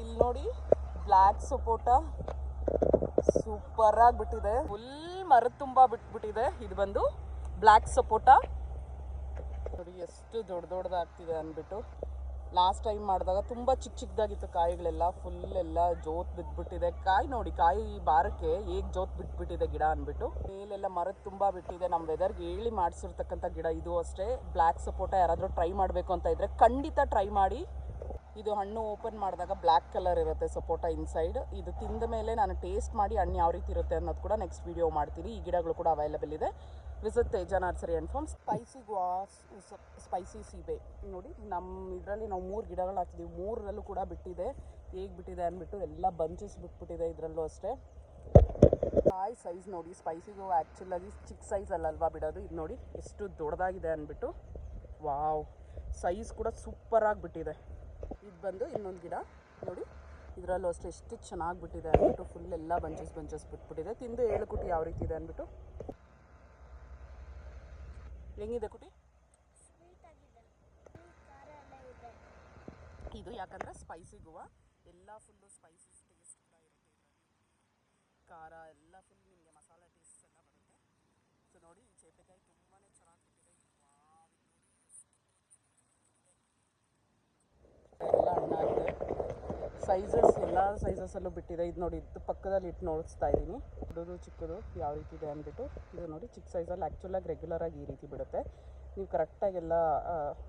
ಇಲ್ಲಿ ನೋಡಿ ಬ್ಲ್ಯಾಕ್ ಸಪೋಟ ಸೂಪರ್ ಆಗಿಬಿಟ್ಟಿದೆ. ಫುಲ್ ಮರದ ತುಂಬ ಬಿಟ್ಬಿಟ್ಟಿದೆ. ಇದು ಬಂದು ಬ್ಲ್ಯಾಕ್ ಸಪೋಟ ನೋಡಿ ಎಷ್ಟು ದೊಡ್ಡದಾಗ್ತಿದೆ ಅಂದ್ಬಿಟ್ಟು. ಲಾಸ್ಟ್ ಟೈಮ್ ಮಾಡಿದಾಗ ತುಂಬ ಚಿಕ್ಕದಾಗಿತ್ತು ಕಾಯಿಗಳೆಲ್ಲ. ಫುಲ್ ಎಲ್ಲ ಜೋತ್ ಬಿದ್ದುಬಿಟ್ಟಿದೆ. ಕಾಯಿ ನೋಡಿ, ಕಾಯಿ ಬಾರಕ್ಕೆ ಹೇಗೆ ಜೋತ್ ಬಿಟ್ಬಿಟ್ಟಿದೆ ಗಿಡ ಅಂದ್ಬಿಟ್ಟು. ಮೇಲೆಲ್ಲ ಮರದ ತುಂಬ ಬಿಟ್ಟಿದೆ. ನಮ್ಮ ವೆದರ್ಗೆ ಹೇಳಿ ಮಾಡಿಸಿರ್ತಕ್ಕಂಥ ಗಿಡ ಇದು ಅಷ್ಟೇ. ಬ್ಲ್ಯಾಕ್ ಸಪೋಟ ಯಾರಾದರೂ ಟ್ರೈ ಮಾಡಬೇಕು ಅಂತ ಇದ್ದರೆ ಖಂಡಿತ ಟ್ರೈ ಮಾಡಿ. ಇದು ಹಣ್ಣು ಓಪನ್ ಮಾಡಿದಾಗ ಬ್ಲ್ಯಾಕ್ ಕಲರ್ ಇರುತ್ತೆ ಸಪೋಟ ಇನ್ಸೈಡ್. ಇದು ತಿಂದ ಮೇಲೆ ನಾನು ಟೇಸ್ಟ್ ಮಾಡಿ ಹಣ್ಣು ಯಾವ ರೀತಿ ಇರುತ್ತೆ ಅನ್ನೋದು ಕೂಡ ನೆಕ್ಸ್ಟ್ ವೀಡಿಯೋ ಮಾಡ್ತೀನಿ. ಈ ಗಿಡಗಳು ಕೂಡ ಅವೈಲೇಬಲ್ ಇದೆ. Visit Teja nursery and farms. Spicy guavas, spicy ಸೀಬೆ ನೋಡಿ. ನಮ್ಮ ಇದರಲ್ಲಿ ನಾವು 3 ಗಿಡಗಳು ಹಾಕಿದ್ದೀವಿ. 3ರಲ್ಲೂ ಕೂಡ ಬಿಟ್ಟಿದೆ. ಹೇಗೆ ಬಿಟ್ಟಿದೆ ಅಂದ್ಬಿಟ್ಟು ಎಲ್ಲ ಬಂಚಸ್ ಬಿಟ್ಬಿಟ್ಟಿದೆ. ಇದರಲ್ಲೂ ಅಷ್ಟೇ. ಕಾಯಿ ಸೈಜ್ ನೋಡಿ. ಸ್ಪೈಸಿ ಗೋ ಆ್ಯಕ್ಚುಲಾಗಿ ಚಿಕ್ಕ ಸೈಜಲ್ಲಲ್ವಾ ಬಿಡೋದು. ಇದು ನೋಡಿ ಎಷ್ಟು ದೊಡ್ಡದಾಗಿದೆ ಅಂದ್ಬಿಟ್ಟು. ವಾವ್, ಸೈಜ್ ಕೂಡ ಸೂಪರಾಗಿ ಬಿಟ್ಟಿದೆ. ಇದು ಬಂದು ಇನ್ನೊಂದು ಗಿಡ ನೋಡಿ. ಇದರಲ್ಲೂ ಅಷ್ಟೇ ಎಷ್ಟು ಚೆನ್ನಾಗಿ ಬಿಟ್ಟಿದೆ ಅಂದ್ಬಿಟ್ಟು. ಫುಲ್ ಎಲ್ಲ ಬಂಚಸ್ ಬಿಟ್ಬಿಟ್ಟಿದೆ. ತಿಂದು ಹೇಳು ಕುಟಿ ಯಾವ ರೀತಿ ಇದೆ ಅಂದ್ಬಿಟ್ಟು. ಹೆಂಗಿದೆ ಕುಟಿ? ಇದು ಯಾಕಂದರೆ ಸ್ಪೈಸಿ ಗೋವಾ ಎಲ್ಲ ಫುಲ್ಲು ಸ್ಪೈಸಸ್ ಟೇಸ್ಟ್ ಕೂಡ ಇರುತ್ತೆ ಇದರಲ್ಲಿ. ಖಾರ ಎಲ್ಲ ಫುಲ್ ನಿಮಗೆ ಮಸಾಲೆ ಟೇಸ್ಟ್ ಎಲ್ಲ ಬರುತ್ತೆ. ಸೊ ನೋಡಿ, ಈ ಚೇಪೆಕಾಯಿ ತುಂಬಾ ಚೆನ್ನಾಗಿ ಬಿಟ್ಟಿದೆ. ಎಲ್ಲ ಹಣ್ಣಾಗಿದೆ. ಸೈಜಸ್ ಎಲ್ಲ ಸೈಜಸಲ್ಲೂ ಬಿಟ್ಟಿದೆ. ಇದು ನೋಡಿ, ಇದು ಪಕ್ಕದಲ್ಲಿ ಇಟ್ಟು ನೋಡಿಸ್ತಾ ಇದ್ದೀನಿ. ದೊಡ್ಡದು ಚಿಕ್ಕದು ಯಾವ ರೀತಿ ಇದೆ ಅಂದ್ಬಿಟ್ಟು. ಇದು ನೋಡಿ ಚಿಕ್ಕ ಸೈಜಲ್ಲಿ ಆ್ಯಕ್ಚುಲಾಗಿ ರೆಗ್ಯುಲರಾಗಿ ಈ ರೀತಿ ಬಿಡುತ್ತೆ. ನೀವು ಕರೆಕ್ಟಾಗೆಲ್ಲ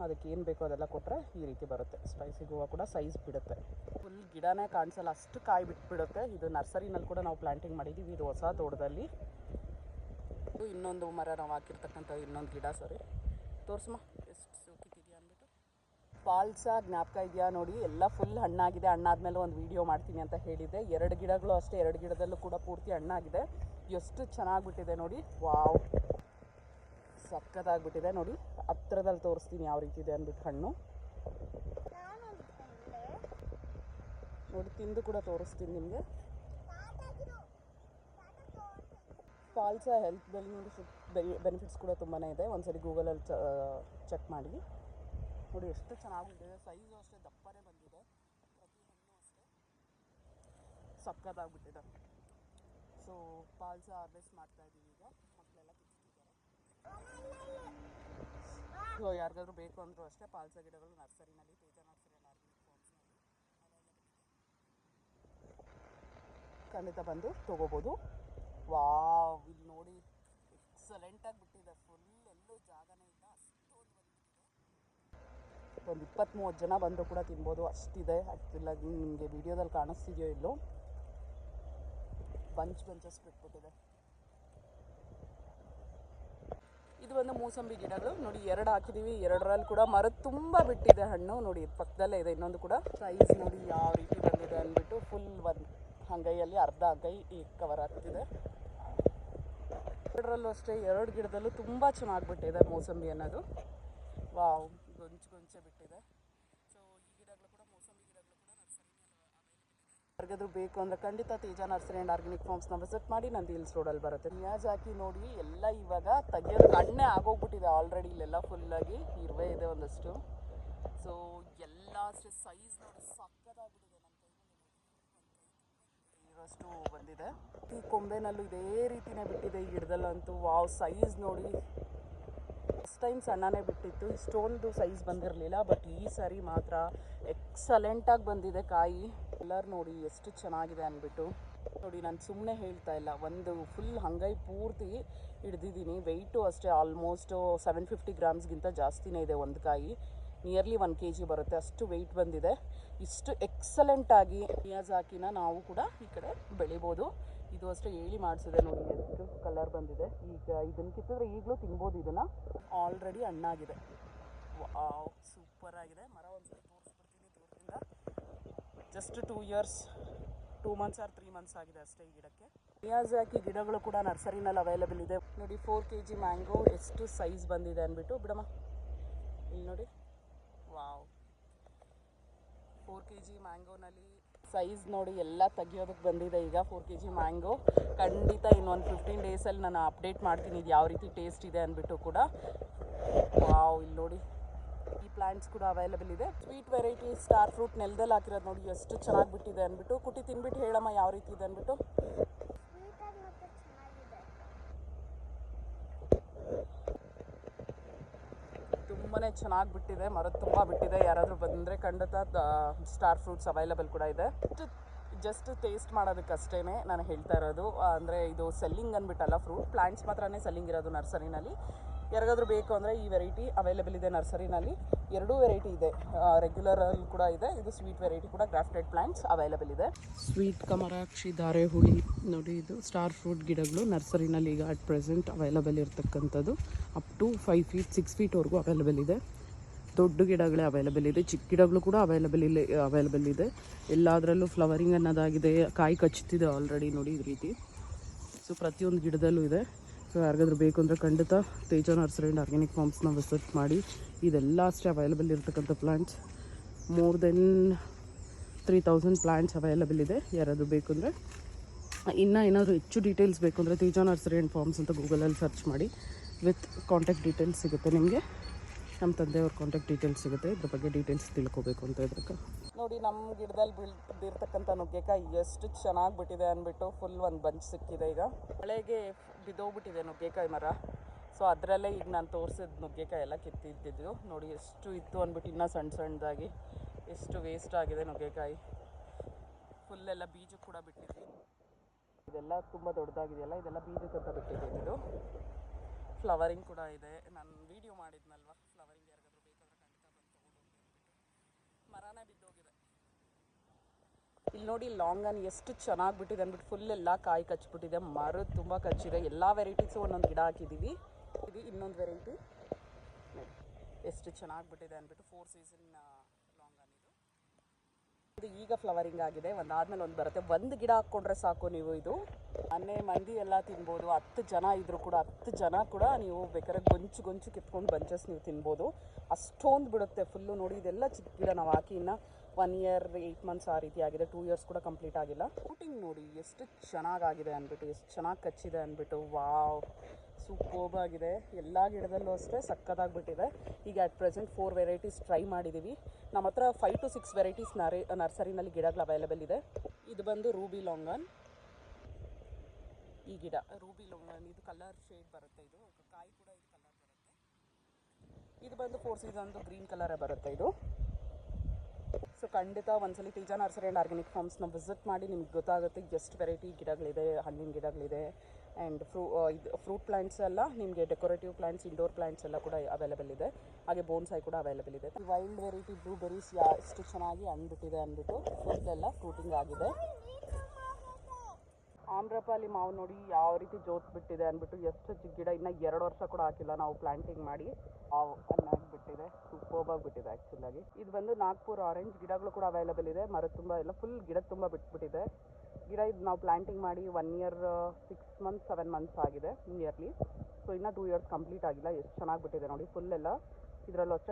ಅದಕ್ಕೆ ಏನು ಬೇಕೋ ಅದೆಲ್ಲ ಕೊಟ್ಟರೆ ಈ ರೀತಿ ಬರುತ್ತೆ. ಸ್ಪೈಸಿ ಗೋವಾ ಕೂಡ ಸೈಜ್ ಬಿಡುತ್ತೆ. ಫುಲ್ ಗಿಡನೇ ಕಾಣಿಸಲ್ಲ, ಅಷ್ಟು ಕಾಯಿ ಬಿಟ್ಬಿಡುತ್ತೆ. ಇದು ನರ್ಸರಿನಲ್ಲಿ ಕೂಡ ನಾವು ಪ್ಲಾಂಟಿಂಗ್ ಮಾಡಿದ್ದೀವಿ. ಇದು ಹೊಸ ತೋಟದಲ್ಲಿ. ಇದು ಇನ್ನೊಂದು ಮರ ನಾವು ಹಾಕಿರ್ತಕ್ಕಂಥ ಇನ್ನೊಂದು ಗಿಡ. ಸರಿ ತೋರಿಸಮ್ಮ ಎಷ್ಟು ಸೂಕಿದೆಯಾ ಅಂದ್ಬಿಟ್ಟು. ಫಾಲ್ಸಾ ಜ್ಞಾಪಕ ಇದೆಯಾ ನೋಡಿ. ಎಲ್ಲ ಫುಲ್ ಹಣ್ಣಾಗಿದೆ. ಹಣ್ಣಾದ್ಮೇಲೆ ಒಂದು ವೀಡಿಯೋ ಮಾಡ್ತೀನಿ ಅಂತ ಹೇಳಿದ್ದೆ. 2 ಗಿಡಗಳು ಅಷ್ಟೇ. 2 ಗಿಡದಲ್ಲೂ ಕೂಡ ಪೂರ್ತಿ ಹಣ್ಣಾಗಿದೆ. ಎಷ್ಟು ಚೆನ್ನಾಗಿಬಿಟ್ಟಿದೆ ನೋಡಿ. ವಾವ್, ಸಕ್ಕತ್ತಾಗ್ಬಿಟ್ಟಿದೆ ನೋಡಿ. ಹತ್ರದಲ್ಲಿ ತೋರಿಸ್ತೀನಿ ಯಾವ ರೀತಿ ಇದೆ ಅಂದ್ಬಿಟ್ಟು ಹಣ್ಣು ನೋಡಿ. ತಿಂದು ಕೂಡ ತೋರಿಸ್ತೀನಿ ನಿಮಗೆ. ಫಾಲ್ಸಾ ಹೆಲ್ತ್ ಬೆನಿಫಿಟ್ಸ್ ಕೂಡ ತುಂಬಾ ಇದೆ. ಒಂದ್ಸರಿ ಗೂಗಲಲ್ಲಿ ಚೆಕ್ ಮಾಡಿ ನೋಡಿ. ಎಷ್ಟು ಚೆನ್ನಾಗಿದೆ. ಸೈಜು ಅಷ್ಟೇ ದಪ್ಪನೇ ಬಂದಿದೆ. ಪ್ರತಿ ಹಣ್ಣು ಅಷ್ಟೇ ಸಕ್ಕತ್ತಾಗ್ಬಿಟ್ಟಿದೆ. ಸೊ ಫಾಲ್ಸಾ ಹಾರ್ವೆಸ್ಟ್ ಮಾಡ್ತಾಯಿದ್ದೀವಿ ಈಗ. ಮಕ್ಕಳೆಲ್ಲ ಕಿಚ್ಚಿಟ್ಟಿದ್ದಾರೆ. ಸೊ ಯಾರಿಗಾದ್ರೂ ಬೇಕು ಅಂದರೂ ಅಷ್ಟೇ ಫಾಲ್ಸಾ ಗಿಡಗಳು ನರ್ಸರಿನಲ್ಲಿ, ತೇಜ ನರ್ಸರಿ ಆ್ಯಂಡ್ ಆರ್ಗಾನಿಕ್ ಫಾರ್ಮ್ಸ್ನಲ್ಲಿ ಖಂಡಿತ ಬಂದು ತೊಗೋಬೋದು. ವಾವ್, ಇಲ್ಲಿ ನೋಡಿ ಎಕ್ಸಲೆಂಟಾಗಿ ಬಿಟ್ಟಿದೆ. ಫುಲ್ ಎಲ್ಲೂ ಜಾಗನೇ ಇಲ್ಲ. ಅಷ್ಟೊಂದು ಬಂದುಬಿಟ್ಟಿದೆ. ಒಂದು 20-30 ಜನ ಬಂದರೂ ಕೂಡ ತಿನ್ಬೋದು, ಅಷ್ಟಿದೆ. ಆ್ಯಕ್ಚುಲಾಗಿ ನಿಮಗೆ ವಿಡಿಯೋದಲ್ಲಿ ಕಾಣಿಸ್ತಿದೆಯೋ ಇಲ್ಲೋ, ಬಂಚಸ್ ಬಿಟ್ಬಿಟ್ಟಿದೆ. ಇದು ಒಂದು ಮೂಸಂಬಿ ಗಿಡಗಳು ನೋಡಿ. 2 ಹಾಕಿದ್ದೀವಿ. 2ರಲ್ಲಿ ಕೂಡ ಮರದ ತುಂಬ ಬಿಟ್ಟಿದೆ ಹಣ್ಣು ನೋಡಿ. ಪಕ್ಕದಲ್ಲೇ ಇದೆ ಇನ್ನೊಂದು ಕೂಡ. ಸೈಜ್ ನೋಡಿ ಯಾವ ರೀತಿ ಬಂದಿದೆ ಅಂದ್ಬಿಟ್ಟು. ಫುಲ್ ಒಂದು ಅಂಗೈಯಲ್ಲಿ ಅರ್ಧ ಅಂಗೈ ಕವರ್ ಆಗ್ತಿದೆ. 2ರಲ್ಲೂ ಅಷ್ಟೇ. 2 ಗಿಡದಲ್ಲೂ ತುಂಬ ಚೆನ್ನಾಗಿಬಿಟ್ಟಿದೆ ಮೂಸಂಬಿ ಅನ್ನೋದು. ವಾವ್, ಗೊಂಚೆ ಬಿಟ್ಟಿದೆ. ಸೊ ಈ ಗಿಡಗಳು ಕೂಡ ಮೂಸಂಬಿ ಗಿಡಗಳು ಕೂಡ ನರ್ಸರಿನಲ್ಲಿ ಅವೈಲೇಬಲ್ ಇದೆ. ಯಾರಿಗಾದ್ರೂ ಬೇಕು ಅಂದರೆ ಖಂಡಿತ ತೇಜ ನರ್ಸರಿ ಆ್ಯಂಡ್ ಆರ್ಗಾನಿಕ್ ಫಾರ್ಮ್ಸ್ನ ವಿಸಿಟ್ ಮಾಡಿ. ನಂದು ಹಿಲ್ಸ್ ರೋಡಲ್ಲಿ ಬರುತ್ತೆ. ಮಿಯಾಜಾಕಿ ನೋಡಿ ಎಲ್ಲ ಇವಾಗ ತೆಗಿಯೋದು ಹಣ್ಣೆ ಆಗೋಗ್ಬಿಟ್ಟಿದೆ ಆಲ್ರೆಡಿ. ಇಲ್ಲೆಲ್ಲ ಫುಲ್ಲಾಗಿ ಇರುವೆ ಇದೆ ಒಂದಷ್ಟು. ಸೊ ಎಲ್ಲ ಅಷ್ಟೇ ಸೈಜ್ ನೋಡಿ ಸಕ್ಕತ್ತಾಗ್ಬಿಟ್ಟಿದೆ. ಇರೋಷ್ಟು ಬಂದಿದೆ. ಈ ಕೊಂಬೆನಲ್ಲೂ ಇದೇ ರೀತಿನೇ ಬಿಟ್ಟಿದೆ ಈ ಗಿಡದಲ್ಲಂತೂ. ವಾವ್, ಸೈಜ್ ನೋಡಿ. ಫಸ್ಟ್ ಟೈಮ್ ಸಣ್ಣನೇ ಬಿಟ್ಟಿತ್ತು, ಇಷ್ಟೊಂದು ಸೈಜ್ ಬಂದಿರಲಿಲ್ಲ. ಬಟ್ ಈ ಸಾರಿ ಮಾತ್ರ ಎಕ್ಸಲೆಂಟಾಗಿ ಬಂದಿದೆ ಕಾಯಿ. ಕಲರ್ ನೋಡಿ ಎಷ್ಟು ಚೆನ್ನಾಗಿದೆ ಅಂದ್ಬಿಟ್ಟು. ನೋಡಿ, ನಾನು ಸುಮ್ಮನೆ ಹೇಳ್ತಾ ಇಲ್ಲ. ಒಂದು ಫುಲ್ ಅಂಗೈ ಪೂರ್ತಿ ಹಿಡ್ದಿದ್ದೀನಿ. ವೆಯ್ಟು ಅಷ್ಟೇ ಆಲ್ಮೋಸ್ಟ್ 750 ಗ್ರಾಮ್ಸ್ಗಿಂತ ಜಾಸ್ತಿನೇ ಇದೆ ಒಂದು ಕಾಯಿ. ನಿಯರ್ಲಿ 1 kg ಬರುತ್ತೆ, ಅಷ್ಟು ವೆಯ್ಟ್ ಬಂದಿದೆ. ಇಷ್ಟು ಎಕ್ಸಲೆಂಟಾಗಿ ಮಿಯಾಜಾಕಿನ ನಾವು ಕೂಡ ಈ ಕಡೆ ಬೆಳಿಬೋದು. ಇದು ಅಷ್ಟೇ ಹೇಳಿ ಮಾಡಿಸಿದೆ ನೋಡಿ. ಎಷ್ಟು ಕಲರ್ ಬಂದಿದೆ. ಈಗ ಇದನ್ನು ಕಿತ್ತಿದ್ರೆ ಈಗಲೂ ತಿನ್ಬೋದು. ಇದನ್ನು ಆಲ್ರೆಡಿ ಹಣ್ಣಾಗಿದೆ. ವಾವ್, ಸೂಪರಾಗಿದೆ. ಮರ ಒಂದ್ಸರಿ ತೋರಿಸ್ಬಿಡ್ತೀನಿ ದೂರದಿಂದ. Just 2 years 2 months or 3 months ಆಗಿದೆ ಅಷ್ಟೇ ಈ ಗಿಡಕ್ಕೆ. ಮಿಯಾಜಾಕಿ ಗಿಡಗಳು ಕೂಡ ನರ್ಸರಿನಲ್ಲಿ ಅವೈಲೇಬಲ್ ಇದೆ ನೋಡಿ. 4 kg ಮ್ಯಾಂಗೋ ಎಷ್ಟು ಸೈಜ್ ಬಂದಿದೆ ಅಂದ್ಬಿಟ್ಟು. ಬಿಡಮ್ಮ, ಇಲ್ಲಿ ನೋಡಿ. ವಾವ್, 4 kg ಮ್ಯಾಂಗೋನಲ್ಲಿ ಸೈಜ್ ನೋಡಿ. ಎಲ್ಲ ತೆಗಿಯೋದಕ್ಕೆ ಬಂದಿದೆ ಈಗ 4 kg ಮ್ಯಾಂಗೋ. ಖಂಡಿತ ಇನ್ನೊಂದು 15 ಡೇಸಲ್ಲಿ ನಾನು ಅಪ್ಡೇಟ್ ಮಾಡ್ತೀನಿ ಇದು ಯಾವ ರೀತಿ ಟೇಸ್ಟ್ ಇದೆ ಅಂದ್ಬಿಟ್ಟು ಕೂಡ. ವಾವ್, ಇಲ್ಲಿ ನೋಡಿ ಈ ಪ್ಲಾಂಟ್ಸ್ ಕೂಡ ಅವೈಲೇಬಲ್ ಇದೆ. ಸ್ವೀಟ್ ವೆರೈಟಿ ಸ್ಟಾರ್ ಫ್ರೂಟ್ ನೆಲದಲ್ಲಿ ಹಾಕಿರೋದು ನೋಡಿ ಎಷ್ಟು ಚೆನ್ನಾಗಿ ಬಿಟ್ಟಿದೆ ಅಂದ್ಬಿಟ್ಟು. ಕುಟಿ ತಿನ್ಬಿಟ್ಟು ಹೇಳಮ್ಮ ಯಾವ ರೀತಿ ಇದೆ ಅಂದ್ಬಿಟ್ಟು. ತುಂಬಾ ಚೆನ್ನಾಗಿ ಬಿಟ್ಟಿದೆ, ಮರದ ತುಂಬ ಬಿಟ್ಟಿದೆ. ಯಾರಾದರೂ ಬಂದರೆ ಖಂಡಿತ ಸ್ಟಾರ್ ಫ್ರೂಟ್ಸ್ ಅವೈಲೇಬಲ್ ಕೂಡ ಇದೆ. ಜಸ್ಟ್ ಟೇಸ್ಟ್ ಮಾಡೋದಕ್ಕಷ್ಟೇ ನಾನು ಹೇಳ್ತಾ ಇರೋದು. ಅಂದರೆ ಇದು ಸೆಲ್ಲಿಂಗ್ ಅಂದ್ಬಿಟ್ಟಲ್ಲ, ಫ್ರೂಟ್ ಪ್ಲಾಂಟ್ಸ್ ಮಾತ್ರನೇ ಸೆಲ್ಲಿಂಗ್ ಇರೋದು ನರ್ಸರಿನಲ್ಲಿ. ಯಾರಿಗಾದ್ರೂ ಬೇಕು ಅಂದರೆ ಈ ವೆರೈಟಿ ಅವೈಲೇಬಲ್ ಇದೆ ನರ್ಸರಿನಲ್ಲಿ. ಎರಡೂ ವೆರೈಟಿ ಇದೆ, ರೆಗ್ಯುಲರಲ್ಲಿ ಕೂಡ ಇದೆ, ಇದು ಸ್ವೀಟ್ ವೆರೈಟಿ ಕೂಡ ಗ್ರಾಫ್ಟೆಡ್ ಪ್ಲಾಂಟ್ಸ್ ಅವೈಲೇಬಲ್ ಇದೆ. ಸ್ವೀಟ್ ಕಮರಾಕ್ಷಿ ಧಾರೆ ಹುಳಿ ನೋಡಿ, ಇದು ಸ್ಟಾರ್ ಫ್ರೂಟ್ ಗಿಡಗಳು ನರ್ಸರಿನಲ್ಲಿ ಈಗ ಅಟ್ ಪ್ರೆಸೆಂಟ್ ಅವೈಲೇಬಲ್ ಇರತಕ್ಕಂಥದ್ದು. ಅಪ್ ಟು 5 ಫೀಟ್ 6 ಫೀಟ್ವರೆಗೂ ಅವೈಲೇಬಲ್ ಇದೆ. ದೊಡ್ಡ ಗಿಡಗಳೇ ಅವೈಲೇಬಲ್ ಇದೆ, ಚಿಕ್ಕ ಗಿಡಗಳು ಕೂಡ ಅವೈಲೇಬಲ್ ಇದೆ. ಎಲ್ಲದರಲ್ಲೂ ಫ್ಲವರಿಂಗ್ ಅನ್ನೋದಾಗಿದೆ, ಕಾಯಿ ಕಚ್ಚುತ್ತಿದೆ ಆಲ್ರೆಡಿ ನೋಡಿ ಈ ರೀತಿ. ಸೊ ಪ್ರತಿಯೊಂದು ಗಿಡದಲ್ಲೂ ಇದೆ. ಸೊ ಯಾರಿಗಾದ್ರೂ ಬೇಕು ಅಂದರೆ ಖಂಡಿತ ತೇಜ ನರ್ಸರಿ ಆ್ಯಂಡ್ ಆರ್ಗ್ಯಾನಿಕ್ ಫಾರ್ಮ್ಸ್ನ ವಿಸಿಟ್ ಮಾಡಿ. ಇದೆಲ್ಲ ಅಷ್ಟೇ ಅವೈಲೇಬಲ್ ಇರತಕ್ಕಂಥ plants. More than 3000 plants available ಇದೆ. ಯಾರಾದರೂ ಬೇಕು ಅಂದರೆ, ಇನ್ನೂ ಏನಾದರೂ ಹೆಚ್ಚು ಡೀಟೇಲ್ಸ್ ಬೇಕು ಅಂದರೆ ತೇಜ ನರ್ಸರಿ ಆ್ಯಂಡ್ ಫಾರ್ಮ್ಸ್ ಅಂತ ಗೂಗಲಲ್ಲಿ ಸರ್ಚ್ ಮಾಡಿ. ವಿತ್ ಕಾಂಟ್ಯಾಕ್ಟ್ ಡೀಟೇಲ್ಸ್ ಸಿಗುತ್ತೆ ನಿಮಗೆ. ನಮ್ಮ ತಂದೆಯವ್ರ ಕಾಂಟ್ಯಾಕ್ಟ್ ಡೀಟೇಲ್ಸ್ ಸಿಗುತ್ತೆ ಇದ್ರ ಬಗ್ಗೆ ಡೀಟೇಲ್ಸ್ ತಿಳ್ಕೊಬೇಕು ಅಂತ ಇದ್ರಕ್ಕೆ. ನೋಡಿ ನಮ್ಮ ಗಿಡದಲ್ಲಿ ಬಿದ್ದಿರ್ತಕ್ಕಂಥ ನುಗ್ಗೆಕಾಯಿ ಎಷ್ಟು ಚೆನ್ನಾಗಿ ಬಿಟ್ಟಿದೆ ಅಂದ್ಬಿಟ್ಟು ಫುಲ್ ಒಂದು ಬಂಚ್ ಸಿಕ್ಕಿದೆ. ಈಗ ಮಳೆಗೆ ಬಿದ್ದೋಗ್ಬಿಟ್ಟಿದೆ ನುಗ್ಗೆಕಾಯಿ ಮರ. ಸೊ ಅದರಲ್ಲೇ ಈಗ ನಾನು ತೋರಿಸಿದ ನುಗ್ಗೆಕಾಯಿ ಎಲ್ಲ ಕಿತ್ತಿದ್ದಿದ್ದು ನೋಡಿ ಎಷ್ಟು ಇತ್ತು ಅಂದ್ಬಿಟ್ಟು. ಇನ್ನೂ ಸಣ್ಣದಾಗಿ ಎಷ್ಟು ವೇಸ್ಟ್ ಆಗಿದೆ ನುಗ್ಗೆಕಾಯಿ. ಫುಲ್ಲೆಲ್ಲ ಬೀಜಕ್ಕೆ ಕೂಡ ಬಿಟ್ಟಿದ್ವಿ. ಇದೆಲ್ಲ ತುಂಬ ದೊಡ್ಡದಾಗಿದೆಯಲ್ಲ, ಇದೆಲ್ಲ ಬೀಜಕ್ಕಂತ ಬಿಟ್ಟಿದ್ದೀನಿ. ಇದು ಫ್ಲವರಿಂಗ್ ಕೂಡ ಇದೆ. ನಾನು ವೀಡಿಯೋ ಮಾಡಿದ್ನಲ್ವ, ಫ್ಲವರಿಂಗ್ ಯಾರಿಗಾದ್ರೂ ಬೇಕಾದ್ರೆ ಖಂಡಿತ ಬಂದು ತೊಗೊಂಡೋಗಿ. ಮರನೇ ಬಿದ್ದೋಗಿದೆ. ಇಲ್ಲಿ ನೋಡಿ ಲಾಂಗನ್ ಎಷ್ಟು ಚೆನ್ನಾಗಿ ಬಿಟ್ಟಿದೆ ಅಂದ್ಬಿಟ್ಟು. ಫುಲ್ ಎಲ್ಲ ಕಾಯಿ ಕಚ್ಚಿಬಿಟ್ಟಿದೆ, ಮರ ತುಂಬ ಕಚ್ಚಿದೆ. ಎಲ್ಲ ವೆರೈಟೀಸು ಒಂದೊಂದು ಗಿಡ ಹಾಕಿದ್ದೀವಿ. ಇದು ಇನ್ನೊಂದು ವೆರೈಟಿ ಎಷ್ಟು ಚೆನ್ನಾಗಿ ಬಿಟ್ಟಿದೆ ಅಂದ್ಬಿಟ್ಟು. 4 ಸೀಸನ್ ಲಾಂಗನ್ ಇದು ಈಗ ಫ್ಲವರಿಂಗ್ ಆಗಿದೆ. ಒಂದಾದ್ಮೇಲೆ ಒಂದು ಬರುತ್ತೆ. ಒಂದು ಗಿಡ ಹಾಕ್ಕೊಂಡ್ರೆ ಸಾಕು ನೀವು. ಇದು ಮಂದಿ ಎಲ್ಲ ತಿನ್ಬೋದು. 10 ಜನ ಇದ್ದರೂ ಕೂಡ 10 ಜನ ಕೂಡ ನೀವು ಬೇಕಾದ್ರೆ ಗೊಂಚು ಕಿತ್ಕೊಂಡು ಬಂಚಸ್ ನೀವು ತಿನ್ಬೋದು. ಅಷ್ಟೊಂದು ಬಿಡುತ್ತೆ ಫುಲ್ಲು. ನೋಡಿ ಇದೆಲ್ಲ ಚಿಕ್ಕ ಗಿಡ ನಾವು ಹಾಕಿ ಇನ್ನು 1 ಇಯರ್ 8 ಮಂತ್ಸ್ ಆ ರೀತಿ ಆಗಿದೆ. 2 ಇಯರ್ಸ್ ಕೂಡ ಕಂಪ್ಲೀಟ್ ಆಗಿಲ್ಲ. ಶೂಟಿಂಗ್ ನೋಡಿ ಎಷ್ಟು ಚೆನ್ನಾಗಾಗಿದೆ ಅಂದ್ಬಿಟ್ಟು, ಎಷ್ಟು ಚೆನ್ನಾಗಿ ಕಚ್ಚಿದೆ ಅಂದ್ಬಿಟ್ಟು. ವಾವ್, ಸೂಪರ್ಬ್ ಆಗಿದೆ. ಎಲ್ಲ ಗಿಡದಲ್ಲೂ ಅಷ್ಟೇ ಸಕ್ಕತ್ತಾಗಿಬಿಟ್ಟಿದೆ. ಈಗ ಅಟ್ ಪ್ರೆಸೆಂಟ್ 4 ವೆರೈಟೀಸ್ ಟ್ರೈ ಮಾಡಿದ್ದೀವಿ. ನಮ್ಮ ಹತ್ರ 5 to 6 ವೆರೈಟೀಸ್ ನರ್ಸರಿನಲ್ಲಿ ಗಿಡಗಳು ಅವೈಲೇಬಲ್ ಇದೆ. ಇದು ಬಂದು ರೂಬಿ ಲಾಂಗನ್. ಈ ಗಿಡ ರೂಬಿ ಲಾಂಗನ್, ಇದು ಕಲರ್ ಶೇಡ್ ಬರುತ್ತೆ. ಇದು ಕಾಯಿ ಕೂಡ ಇದು ಕಲರ್ ಬರುತ್ತೆ. ಇದು ಬಂದು 4 ಸೀಸನ್ದು ಗ್ರೀನ್ ಕಲರೇ ಬರುತ್ತೆ ಇದು. ಸೊ ಖಂಡಿತ ಒಂದ್ಸಲಿ ತೇಜ ನರ್ಸರಿ ಆ್ಯಂಡ್ ಆರ್ಗ್ಯಾನಿಕ್ ಫಾರ್ಮ್ಸ್ನ ವಿಸಿಟ್ ಮಾಡಿ. ನಿಮ್ಗೆ ಗೊತ್ತಾಗುತ್ತೆ ಎಷ್ಟು ವೆರೈಟಿ ಗಿಡಗಳಿದೆ, ಹಣ್ಣಿನ ಗಿಡಗಳಿದೆ. ಆ್ಯಂಡ್ ಫ್ರೂಟ್ ಪ್ಲಾಂಟ್ಸ್ ಎಲ್ಲ ನಿಮಗೆ, ಡೆಕೋರೇಟಿವ್ ಪ್ಲಾಂಟ್ಸ್, ಇಂಡೋರ್ ಪ್ಲಾಂಟ್ಸ್ ಎಲ್ಲ ಕೂಡ ಅವೈಲೇಬಲ್ ಇದೆ. ಹಾಗೆ ಬೋನ್ಸಾಯಿ ಕೂಡ ಅವೈಲೇಬಲ್ ಇದೆ. ವೈಲ್ಡ್ ವೆರೈಟಿ ಬ್ಲೂಬೆರೀಸ್ ಎಷ್ಟು ಚೆನ್ನಾಗಿ ಹಣ್ಬಿಟ್ಟಿದೆ ಅಂದ್ಬಿಟ್ಟು ಫುಲ್ಲೆಲ್ಲ ಫ್ರೂಟಿಂಗ್ ಆಗಿದೆ. ಆಮ್ರಪಾಲಿ ಮಾವು ನೋಡಿ ಯಾವ ರೀತಿ ಜೋತ್ ಬಿಟ್ಟಿದೆ ಅಂದ್ಬಿಟ್ಟು. ಎಷ್ಟು ಚಿಕ್ಕ ಗಿಡ, ಇನ್ನೂ 2 ವರ್ಷ ಕೂಡ ಹಾಕಿಲ್ಲ ನಾವು ಪ್ಲಾಂಟಿಂಗ್ ಮಾಡಿ. ಬಿಟ್ಟಿದೆ, ಸೂಪರ್ಬ್ ಆಗಿಬಿಟ್ಟಿದೆ ಆ್ಯಕ್ಚುಲಾಗಿ. ಇದು ಬಂದು ನಾಗ್ಪುರ್ ಆರೆಂಜ್. ಗಿಡಗಳು ಕೂಡ ಅವೈಲೇಬಲ್ ಇದೆ. ಮರದ ತುಂಬ ಎಲ್ಲ ಫುಲ್ ಗಿಡ ತುಂಬ ಬಿಟ್ಬಿಟ್ಟಿದೆ ಗಿಡ. ಇದು ನಾವು ಪ್ಲಾಂಟಿಂಗ್ ಮಾಡಿ 1 ಇಯರ್ 6 ಮಂತ್ಸ್ 7 ಮಂತ್ಸ್ ಆಗಿದೆ ನಿಯರ್ಲಿ. ಸೊ ಇನ್ನೂ 2 ಇಯರ್ಸ್ ಕಂಪ್ಲೀಟ್ ಆಗಿಲ್ಲ. ಎಷ್ಟು ಚೆನ್ನಾಗಿ ಬಿಟ್ಟಿದೆ ನೋಡಿ ಫುಲ್ಲೆಲ್ಲ. ಇದರಲ್ಲೂ ಅಷ್ಟೇ